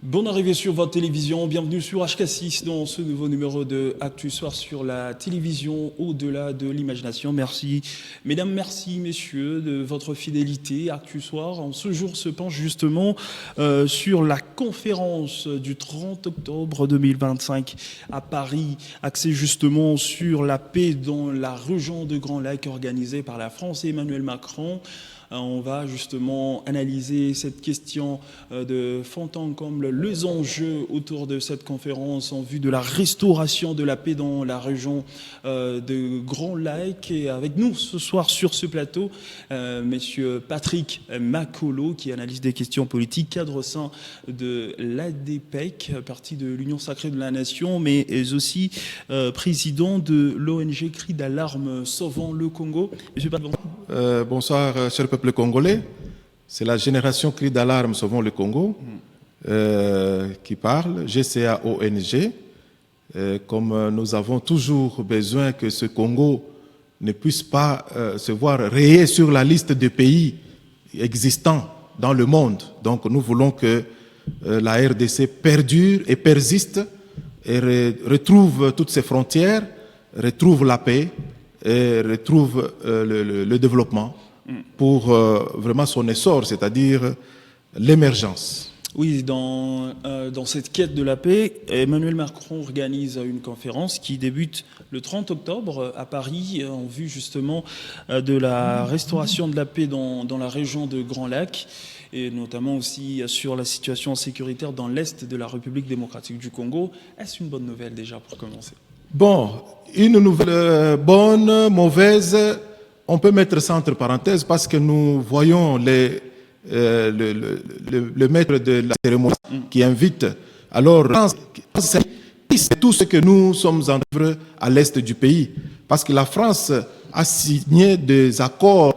Bonne arrivée sur votre télévision, bienvenue sur HK6 dans ce nouveau numéro de Actu Soir sur la télévision au-delà de l'imagination. Merci mesdames, merci messieurs de votre fidélité. Actu Soir en ce jour se penche justement sur la conférence du 30 octobre 2025 à Paris, axée justement sur la paix dans la région de Grand Lac organisée par la France et Emmanuel Macron. On va justement analyser cette question de fond en comble, les enjeux autour de cette conférence en vue de la restauration de la paix dans la région de Grand Lac. Et avec nous ce soir sur ce plateau, monsieur Patrick Makolo, qui analyse des questions politiques, cadre au sein de l'ADPEC, parti de l'Union Sacrée de la Nation, mais aussi président de l'ONG Cri d'alarme Sauvons le Congo. Monsieur Patrick, bonsoir, cher peuple congolais. C'est la génération Cri d'alarme Sauvons le Congo qui parle, GCA ONG. Comme nous avons toujours besoin que ce Congo ne puisse pas se voir rayé sur la liste des pays existants dans le monde. Donc nous voulons que la RDC perdure et persiste et retrouve toutes ses frontières, retrouve la paix et retrouve le développement pour vraiment son essor, c'est-à-dire l'émergence. Oui, dans cette quête de la paix, Emmanuel Macron organise une conférence qui débute le 30 octobre à Paris en vue justement de la restauration de la paix dans la région de Grand Lac et notamment aussi sur la situation sécuritaire dans l'est de la République démocratique du Congo. Est-ce une bonne nouvelle déjà pour commencer? Bon, une nouvelle bonne, mauvaise, on peut mettre ça entre parenthèses parce que nous voyons le maître de la cérémonie qui invite. Alors, c'est tout ce que nous sommes en œuvre à l'est du pays. Parce que la France a signé des accords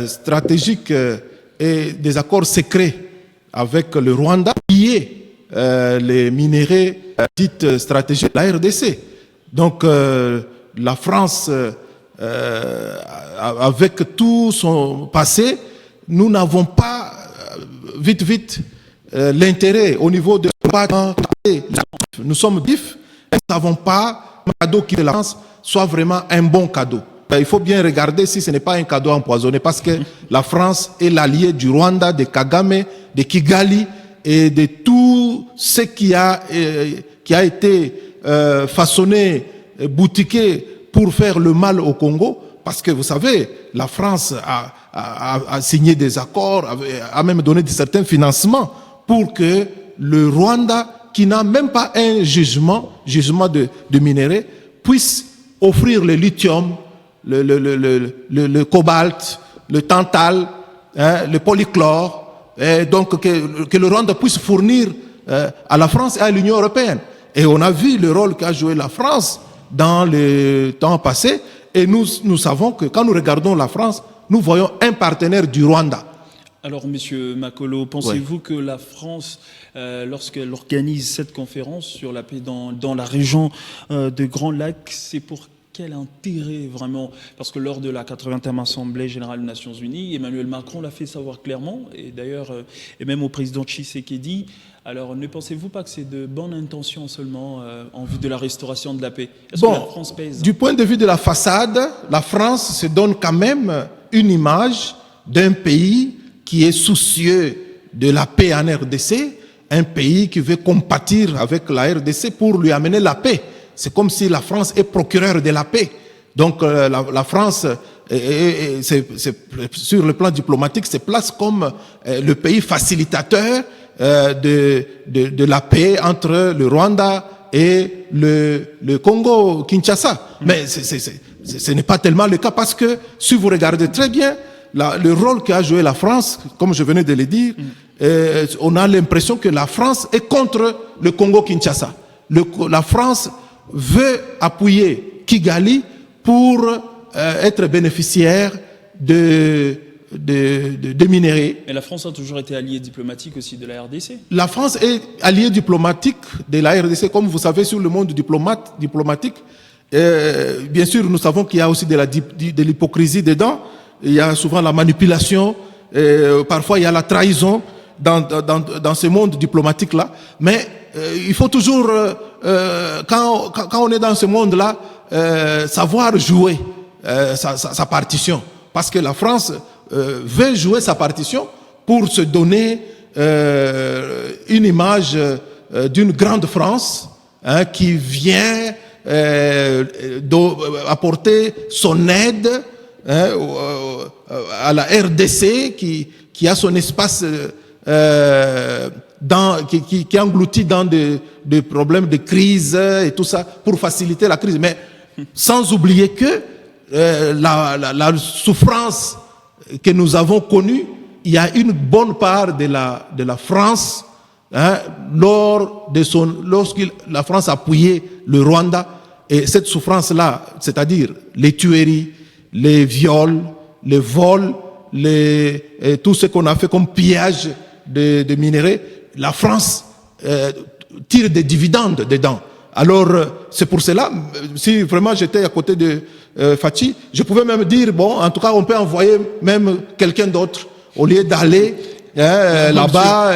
stratégiques et des accords secrets avec le Rwanda, qui est les minéraux dites stratégiques de la RDC. Donc, la France, avec tout son passé, nous n'avons pas vite l'intérêt au niveau de nous sommes vifs, nous n'avons pas un cadeau qui de la France soit vraiment un bon cadeau. Il faut bien regarder si ce n'est pas un cadeau empoisonné parce que la France est l'allié du Rwanda, de Kagame, de Kigali et de tout ce qui a été façonné, boutiqué pour faire le mal au Congo. Parce que vous savez, la France a signé des accords, a même donné certains financements pour que le Rwanda, qui n'a même pas un jugement de minerais, puisse offrir le lithium, le cobalt, le tantal, le polychlore, et donc que le Rwanda puisse fournir à la France et à l'Union européenne. Et on a vu le rôle qu'a joué la France dans le temps passé. Et nous savons que quand nous regardons la France, nous voyons un partenaire du Rwanda. Alors, monsieur Makolo, pensez-vous que la France, lorsqu'elle organise cette conférence sur la paix dans la région de Grand Lac, c'est pour quel intérêt vraiment? Parce que lors de la 80e Assemblée générale des Nations Unies, Emmanuel Macron l'a fait savoir clairement, et d'ailleurs, et même au président Tshisekedi. Alors, ne pensez-vous pas que c'est de bonnes intentions seulement en vue de la restauration de la paix? Est-ce que la France pèse? Du point de vue de la façade, la France se donne quand même une image d'un pays qui est soucieux de la paix en RDC, un pays qui veut compatir avec la RDC pour lui amener la paix. C'est comme si la France est procureur de la paix. Donc la France, sur le plan diplomatique, se place comme le pays facilitateur de la paix entre le Rwanda et le Congo, Kinshasa. Mais ce n'est pas tellement le cas parce que si vous regardez très bien le rôle qu'a joué la France, comme je venais de le dire, on a l'impression que la France est contre le Congo-Kinshasa. La France veut appuyer Kigali pour être bénéficiaire de minerais. Mais la France a toujours été alliée diplomatique aussi de la RDC. La France est alliée diplomatique de la RDC, comme vous savez, sur le monde diplomatique. Bien sûr, nous savons qu'il y a aussi de l'hypocrisie dedans. Il y a souvent la manipulation, parfois il y a la trahison. dans ce monde diplomatique-là. Mais il faut toujours, quand on est dans ce monde-là, savoir jouer sa partition. Parce que la France veut jouer sa partition pour se donner une image d'une grande France qui vient apporter son aide à la RDC qui a son espace qui engloutit dans des problèmes de crise et tout ça pour faciliter la crise. Mais sans oublier que la souffrance que nous avons connue, il y a une bonne part de la France lorsque la France a appuyé le Rwanda, et cette souffrance-là, c'est-à-dire les tueries, les viols, les vols, tout ce qu'on a fait comme pillage de minerais, la France tire des dividendes dedans. Alors, c'est pour cela, si vraiment j'étais à côté de Fathi, je pouvais même dire, bon, en tout cas, on peut envoyer même quelqu'un d'autre, au lieu d'aller là-bas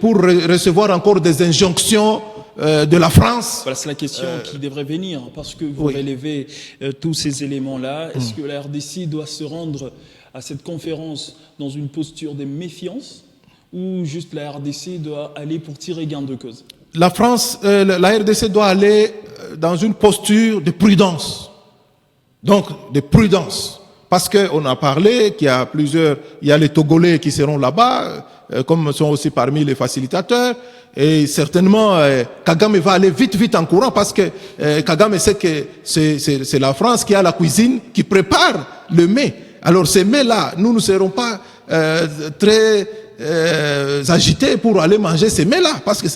pour recevoir encore des injonctions de la France. Voilà, c'est la question qui devrait venir, parce que vous relevez tous ces éléments-là. Est-ce que la RDC doit se rendre à cette conférence dans une posture de méfiance, ou juste la RDC doit aller pour tirer gain de cause? La France, la RDC doit aller dans une posture de prudence. Donc, de prudence. Parce qu'on a parlé qu'il y a il y a les Togolais qui seront là-bas, comme sont aussi parmi les facilitateurs. Et certainement, Kagame va aller vite en courant, parce que Kagame sait que c'est la France qui a la cuisine, qui prépare le mets. Alors ces mets-là, nous ne serons pas très agités pour aller manger ces mets-là, parce que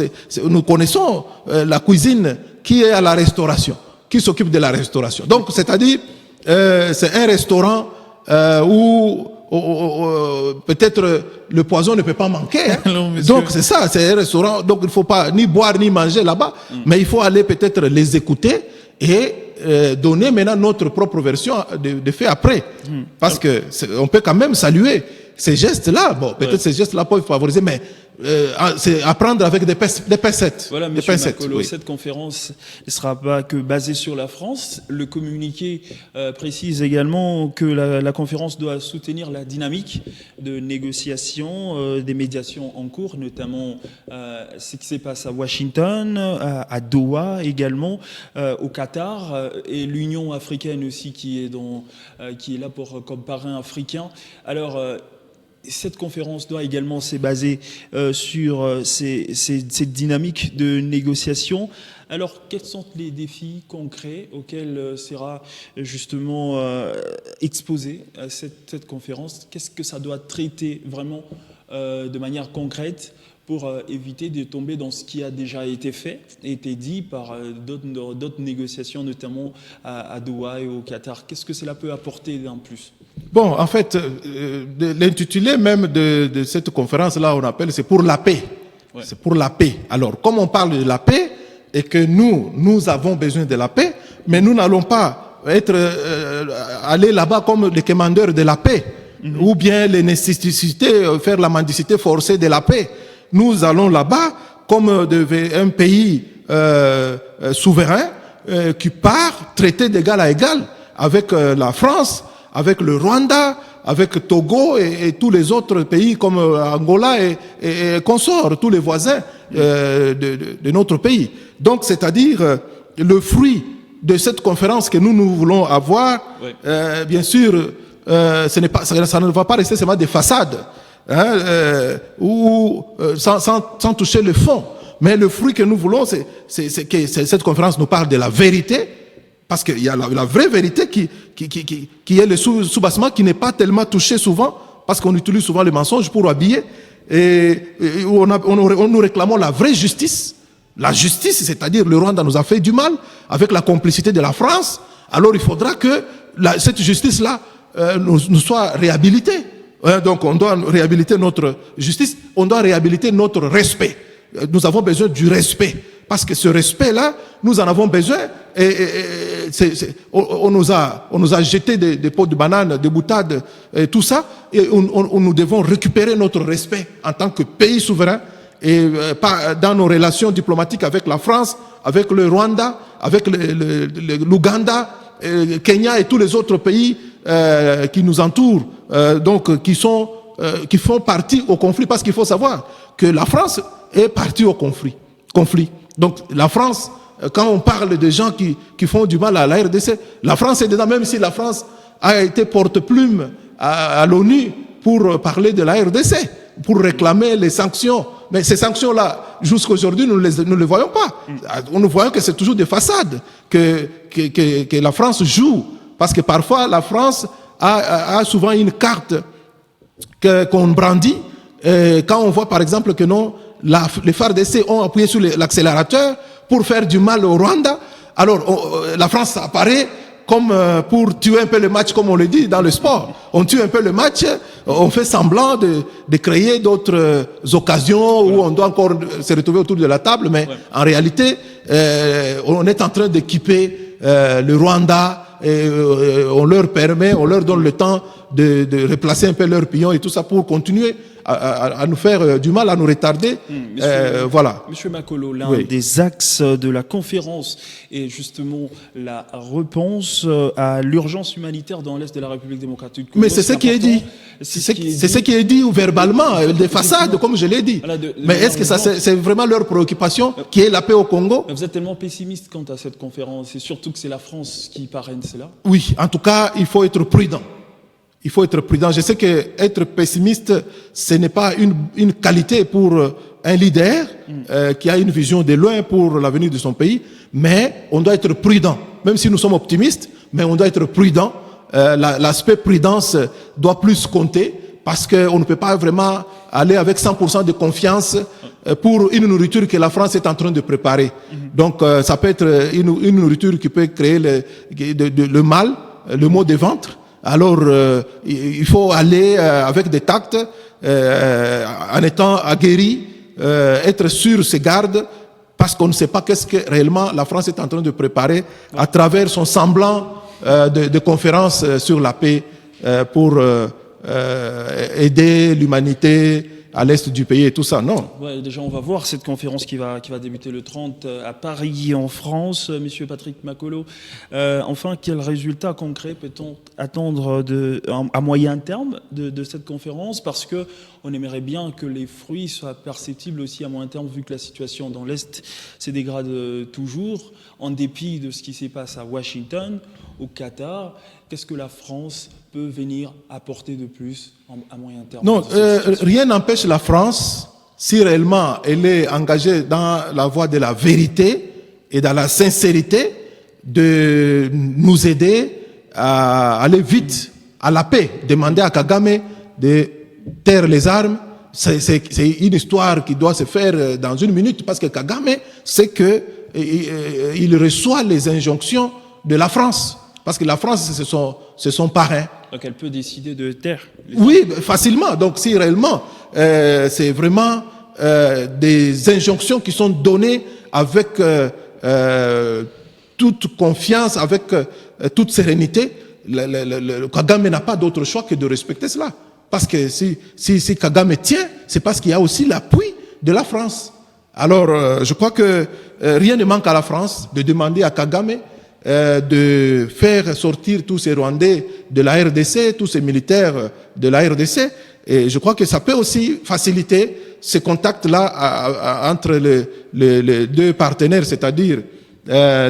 nous connaissons la cuisine qui est à la restauration, qui s'occupe de la restauration. Donc, c'est-à-dire, c'est un restaurant où peut-être le poison ne peut pas manquer. Non, donc c'est ça, c'est un restaurant. Donc il ne faut pas ni boire ni manger là-bas, mais il faut aller peut-être les écouter et donner maintenant notre propre version de fait après. Parce que on peut quand même saluer ces gestes-là. Bon, peut-être ces gestes-là peuvent favoriser, mais c'est apprendre avec des pincettes. Voilà, M. Makolo, cette conférence ne sera pas que basée sur la France. Le communiqué précise également que la conférence doit soutenir la dynamique de négociation, des médiations en cours, notamment ce qui se passe à Washington, à Doha également, au Qatar, et l'Union africaine aussi qui est là comme parrain africain. Alors, cette conférence doit également se baser sur cette dynamique de négociation. Alors, quels sont les défis concrets auxquels sera justement exposée cette conférence? Qu'est-ce que ça doit traiter vraiment de manière concrète pour éviter de tomber dans ce qui a déjà été fait et été dit par d'autres négociations, notamment à Doha et au Qatar? Qu'est-ce que cela peut apporter en plus? Bon, en fait, l'intitulé même de cette conférence-là, on appelle, c'est pour la paix. Ouais. C'est pour la paix. Alors, comme on parle de la paix, et que nous avons besoin de la paix, mais nous n'allons pas aller là-bas comme les commandeurs de la paix, ou bien les nécessités, faire la mendicité forcée de la paix. Nous allons là-bas comme un pays souverain qui part traiter d'égal à égal avec la France, avec le Rwanda, avec Togo et tous les autres pays comme Angola et consorts, tous les voisins de notre pays. Donc, c'est-à-dire le fruit de cette conférence que nous voulons avoir, bien sûr, ça ne va pas rester seulement des façades, sans toucher le fond. Mais le fruit que nous voulons, c'est que cette conférence nous parle de la vérité, parce qu'il y a la vraie vérité qui est le soubassement qui n'est pas tellement touché souvent, parce qu'on utilise souvent le mensonge pour habiller, et nous réclamons la vraie justice. La justice, c'est-à-dire le Rwanda nous a fait du mal avec la complicité de la France. Alors il faudra que cette justice-là nous soit réhabilitée. Donc on doit réhabiliter notre justice, on doit réhabiliter notre respect. Nous avons besoin du respect. Parce que ce respect-là, nous en avons besoin On nous a jeté des pots de bananes, des boutades, et tout ça. Et nous devons récupérer notre respect en tant que pays souverain et dans nos relations diplomatiques avec la France, avec le Rwanda, avec l'Ouganda, Kenya et tous les autres pays qui nous entourent, donc qui font partie au conflit, parce qu'il faut savoir que la France est partie au conflit. Donc la France, quand on parle de gens qui font du mal à la RDC, la France est dedans, même si la France a été porte-plume à l'ONU pour parler de la RDC, pour réclamer les sanctions. Mais ces sanctions-là, jusqu'à aujourd'hui, nous ne les voyons pas. Nous voyons que c'est toujours des façades que la France joue. Parce que parfois, la France a souvent une carte qu'on brandit. Quand on voit, par exemple, que non, les FARDC ont appuyé sur l'accélérateur pour faire du mal au Rwanda, alors la France apparaît comme pour tuer un peu le match, comme on le dit dans le sport. On tue un peu le match, on fait semblant de créer d'autres occasions où on doit encore se retrouver autour de la table, mais en réalité, on est en train d'équiper le Rwanda, et on leur donne le temps de replacer un peu leurs pions et tout ça pour continuer à nous faire du mal, à nous retarder. Voilà. Monsieur Makolo, l'un des axes de la conférence est justement la réponse à l'urgence humanitaire dans l'Est de la République démocratique du Congo. Mais c'est ce qui est dit. C'est ce qui est dit verbalement, des façades, comme je l'ai dit. Voilà, mais est-ce que c'est vraiment leur préoccupation, qui est la paix au Congo? Vous êtes tellement pessimiste quant à cette conférence, et surtout que c'est la France qui parraine cela. Oui, en tout cas, il faut être prudent. Il faut être prudent. Je sais qu'être pessimiste, ce n'est pas une qualité pour un leader qui a une vision de loin pour l'avenir de son pays, mais on doit être prudent. Même si nous sommes optimistes, mais on doit être prudent. L'aspect prudence doit plus compter, parce qu'on ne peut pas vraiment aller avec 100% de confiance pour une nourriture que la France est en train de préparer. Donc ça peut être une nourriture qui peut créer le mal, le maux de ventre. Alors, il faut aller avec des tacts, en étant aguerri, être sur ses gardes, parce qu'on ne sait pas qu'est-ce que réellement la France est en train de préparer à travers son semblant de conférence sur la paix pour aider l'humanité à l'est du pays et tout ça, non. Ouais, déjà, on va voir cette conférence qui va débuter le 30 à Paris, en France. Monsieur Patrick Makolo, enfin, quels résultats concrets peut-on attendre à moyen terme de cette conférence? Parce qu'on aimerait bien que les fruits soient perceptibles aussi à moyen terme, vu que la situation dans l'Est se dégrade toujours, en dépit de ce qui se passe à Washington, au Qatar. Qu'est-ce que la France peut venir apporter de plus à moyen terme? Non, rien n'empêche la France, si réellement elle est engagée dans la voie de la vérité et dans la sincérité, de nous aider à aller vite à la paix, demander à Kagame de taire les armes. C'est une histoire qui doit se faire dans une minute, parce que Kagame sait que il reçoit les injonctions de la France. Parce que la France, c'est son parrain. Donc elle peut décider de taire. Oui, facilement. Donc si réellement, c'est vraiment des injonctions qui sont données avec toute confiance, avec toute sérénité, Kagame n'a pas d'autre choix que de respecter cela. Parce que si Kagame tient, c'est parce qu'il y a aussi l'appui de la France. Alors, je crois que rien ne manque à la France de demander à Kagame de faire sortir tous ces Rwandais de la RDC, tous ces militaires de la RDC. Et je crois que ça peut aussi faciliter ces contacts-là entre les deux partenaires, c'est-à-dire la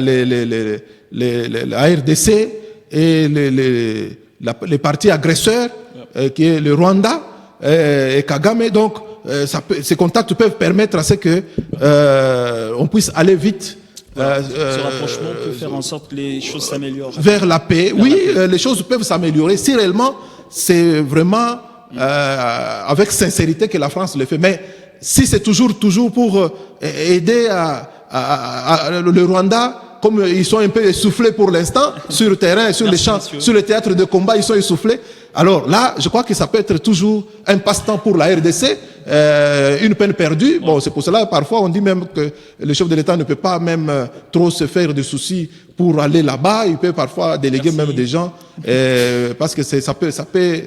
RDC et les partis agresseurs, qui est le Rwanda et Kagame. Donc, ces contacts peuvent permettre à ce que on puisse aller vite. Ce rapprochement peut faire en sorte que les choses s'améliorent. Vers la paix. Oui, les choses peuvent s'améliorer si réellement c'est vraiment avec sincérité que la France le fait. Mais si c'est toujours pour aider le Rwanda comme ils sont un peu essoufflés pour l'instant, sur le terrain, sur les champs, monsieur. sur le théâtre de combat, ils sont essoufflés. Alors là, je crois que ça peut être toujours un passe-temps pour la RDC, une peine perdue. Bon, c'est pour cela, parfois, on dit même que le chef de l'État ne peut pas même trop se faire de soucis pour aller là-bas. Il peut parfois déléguer même des gens, parce que ça peut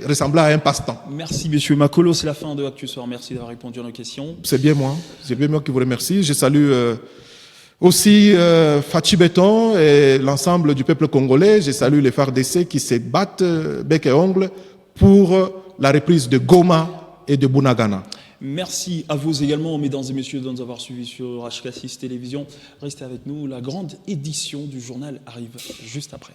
ressembler à un passe-temps. Merci, monsieur Makolo. C'est la fin de Actu Soir. Merci d'avoir répondu à nos questions. C'est bien moi qui vous remercie. Je salue aussi Fachi Béton et l'ensemble du peuple congolais. Je salue les FARDC qui se battent bec et ongle pour la reprise de Goma et de Bunagana. Merci à vous également, mesdames et messieurs, de nous avoir suivis sur HK6 Télévision. Restez avec nous, la grande édition du journal arrive juste après.